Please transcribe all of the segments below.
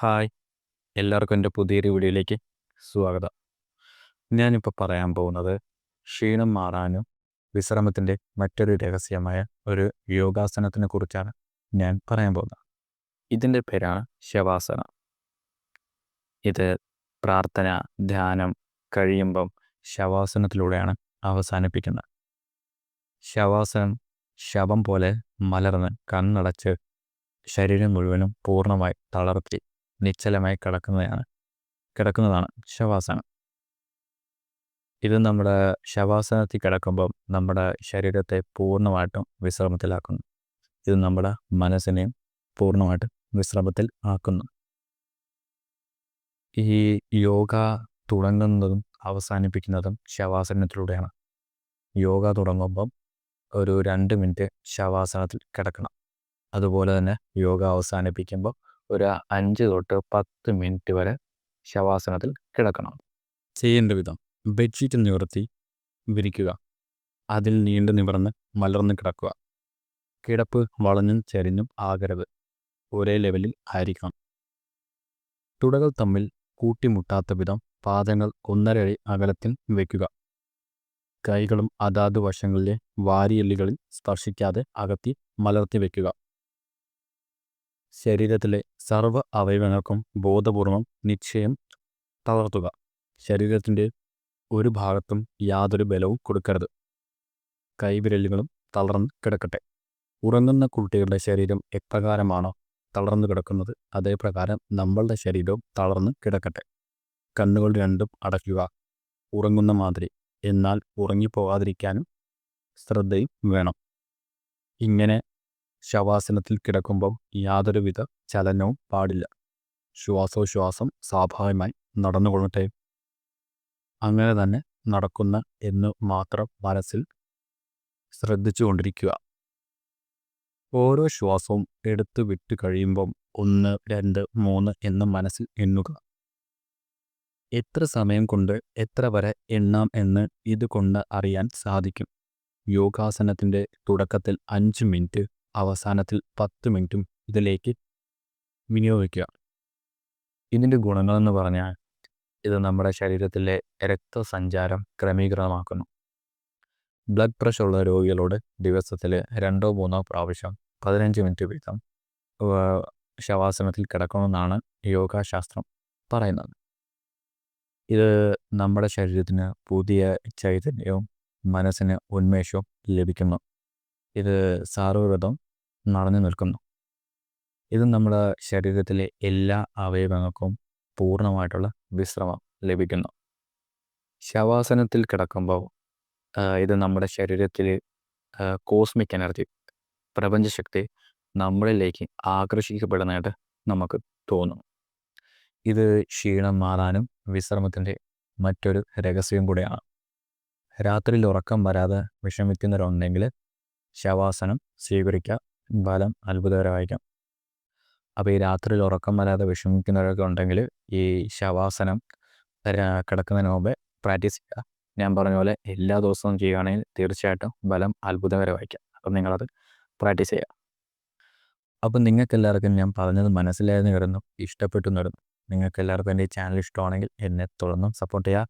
Hi, എല്ലാവർക്കും എൻ്റെ പുതിയൊരു വീഡിയോയിലേക്ക് സ്വാഗതം. ഞാനിപ്പോൾ പറയാൻ പോകുന്നത് ക്ഷീണം മാറാനും വിശ്രമത്തിൻ്റെ മറ്റൊരു രഹസ്യമായ ഒരു യോഗാസനത്തിനെ കുറിച്ചാണ് ഞാൻ പറയാൻ പോകുന്നത്. ഇതിൻ്റെ പേരാണ് ശവാസന. ഇത് പ്രാർത്ഥന, ധ്യാനം കഴിയുമ്പം ശവാസനത്തിലൂടെയാണ് അവസാനിപ്പിക്കുന്നത്. ശവാസനം ശവം പോലെ മലർന്ന് കണ്ണടച്ച് ശരീരം മുഴുവനും പൂർണ്ണമായി തളർത്തി നിശ്ചലമായി കിടക്കുന്നതാണ് ശവാസനം. ഇത് നമ്മുടെ ശവാസനത്തിൽ കിടക്കുമ്പം നമ്മുടെ ശരീരത്തെ പൂർണ്ണമായിട്ടും വിശ്രമത്തിലാക്കുന്നു. ഇത് നമ്മുടെ മനസ്സിനെയും പൂർണ്ണമായിട്ടും വിശ്രമത്തിൽ ആക്കുന്നു. ഈ യോഗ തുടങ്ങുന്നതും അവസാനിപ്പിക്കുന്നതും ശവാസനത്തിലൂടെയാണ്. യോഗ തുടങ്ങുമ്പം ഒരു 2 മിനിറ്റ് ശവാസനത്തിൽ കിടക്കണം. അതുപോലെ തന്നെ യോഗ അവസാനിപ്പിക്കുമ്പോൾ ഒരു 5 തൊട്ട് 10 മിനിറ്റ് വരെ ശവാസനത്തിൽ കിടക്കണം. ചെയ്യേണ്ട വിധം: ബെഡ്ഷീറ്റ് നിവർത്തി വിരിക്കുക. അതിൽ നീണ്ടു നിവർന്ന് മലർന്ന് കിടക്കുക. കിടപ്പ് വളഞ്ഞും ചരിഞ്ഞും ആകരുത്, ഒരേ ലെവലിൽ ആയിരിക്കണം. തുടകൾ തമ്മിൽ കൂട്ടിമുട്ടാത്ത വിധം പാദങ്ങൾ 1.5 അടി അകലത്തിൽ വയ്ക്കുക. കൈകളും അതാത് വശങ്ങളിലെ വാരിയെല്ലുകളിൽ സ്പർശിക്കാതെ അകത്തി മലർത്തി വയ്ക്കുക. ശരീരത്തിലെ സർവ്വ അവയവങ്ങൾക്കും ബോധപൂർവം നിശ്ചയം തളർത്തുക. ശരീരത്തിൻ്റെ ഒരു ഭാഗത്തും യാതൊരു ബലവും കൊടുക്കരുത്. കൈവിരലുകളും തളർന്ന് കിടക്കട്ടെ. ഉറങ്ങുന്ന കുട്ടികളുടെ ശരീരം എപ്രകാരമാണോ തളർന്നു കിടക്കുന്നത്, അതേ പ്രകാരം നമ്മളുടെ ശരീരവും തളർന്ന് കിടക്കട്ടെ. കണ്ണുകൾ രണ്ടും അടയ്ക്കുക, ഉറങ്ങുന്ന മാതിരി. എന്നാൽ ഉറങ്ങിപ്പോകാതിരിക്കാനും ശ്രദ്ധയും വേണം. ഇങ്ങനെ ശവാസനത്തിൽ കിടക്കുമ്പം യാതൊരുവിധ ചലനവും പാടില്ല. ശ്വാസോച്ഛ്വാസം സ്വാഭാവികമായി നടന്നുകൊള്ളട്ടെ. അങ്ങനെ തന്നെ നടക്കുന്ന എന്ന് മാത്രം മനസ്സിൽ ശ്രദ്ധിച്ചുകൊണ്ടിരിക്കുക. ഓരോ ശ്വാസവും എടുത്തു വിട്ട് കഴിയുമ്പം 1, 2, 3 എന്ന് മനസ്സിൽ എണ്ണുക. എത്ര സമയം കൊണ്ട് എത്ര വരെ എണ്ണാം എന്ന് ഇതുകൊണ്ട് അറിയാൻ സാധിക്കും. യോഗാസനത്തിൻ്റെ തുടക്കത്തിൽ 5 മിനിറ്റ്, അവസാനത്തിൽ 10 മിനിറ്റും ഇതിലേക്ക് വിനിയോഗിക്കുക. ഇതിൻ്റെ ഗുണങ്ങളെന്ന് പറഞ്ഞാൽ ഇത് നമ്മുടെ ശരീരത്തിലെ രക്തസഞ്ചാരം ക്രമീകരണമാക്കുന്നു. ബ്ലഡ് പ്രഷർ ഉള്ള രോഗികളോട് ദിവസത്തിൽ 2-3 പ്രാവശ്യം 15 മിനിറ്റ് വീതം ശവാസനത്തിൽ കിടക്കണമെന്നാണ് യോഗാശാസ്ത്രം പറയുന്നത്. ഇത് നമ്മുടെ ശരീരത്തിന് പുതിയ ചൈതന്യവും മനസ്സിന് ഉന്മേഷവും ലഭിക്കുന്നു. ഇത് സാർവ്വവിധം നിറഞ്ഞു നിൽക്കുന്നു. ഇത് നമ്മുടെ ശരീരത്തിലെ എല്ലാ അവയവങ്ങൾക്കും പൂർണ്ണമായിട്ടുള്ള വിശ്രമം ലഭിക്കുന്നു. ശവാസനത്തിൽ കിടക്കുമ്പോൾ ഇത് നമ്മുടെ ശരീരത്തിൽ കോസ്മിക് എനർജി, പ്രപഞ്ചശക്തി നമ്മളിലേക്ക് ആകർഷിക്കപ്പെടുന്നതായിട്ട് നമുക്ക് തോന്നും. ഇത് ക്ഷീണം മാറാനും വിശ്രമത്തിൻ്റെ മറ്റൊരു രഹസ്യം കൂടെയാണ്. രാത്രിയിൽ ഉറക്കം വരാതെ വിഷമിക്കുന്നവരുണ്ടെങ്കിൽ ശവാസനം സ്വീകരിക്കുക. ഫലം അത്ഭുതകരമായിരിക്കും. അപ്പോൾ ഈ രാത്രിയിൽ ഉറക്കം വരാതെ വിഷമിക്കുന്നവരൊക്കെ ഉണ്ടെങ്കിൽ ഈ ശവാസനം കിടക്കുന്നതിന് മുമ്പേ പ്രാക്ടീസ് ചെയ്യുക. ഞാൻ പറഞ്ഞ പോലെ എല്ലാ ദിവസവും ചെയ്യുകയാണെങ്കിൽ തീർച്ചയായിട്ടും ഫലം അത്ഭുതകരമായിരിക്കും. അപ്പം നിങ്ങളത് പ്രാക്ടീസ് ചെയ്യുക. അപ്പം നിങ്ങൾക്കെല്ലാവർക്കും ഞാൻ പറഞ്ഞത് മനസ്സിലായെന്ന് കരുതുന്നു, ഇഷ്ടപ്പെട്ടു കരുതുന്നു. നിങ്ങൾക്കെല്ലാവർക്കും എൻ്റെ ഈ ചാനൽ ഇഷ്ടമാണെങ്കിൽ എന്നെ തുടർന്നും സപ്പോർട്ട് ചെയ്യുക.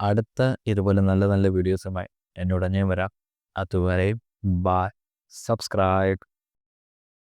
അടുത്ത ഇതുപോലെ നല്ല നല്ല വീഡിയോസുമായി എന്നോട് ഞാൻ വരാം. അതുവരെയും ബൈ, സബ്സ്ക്രൈബ്.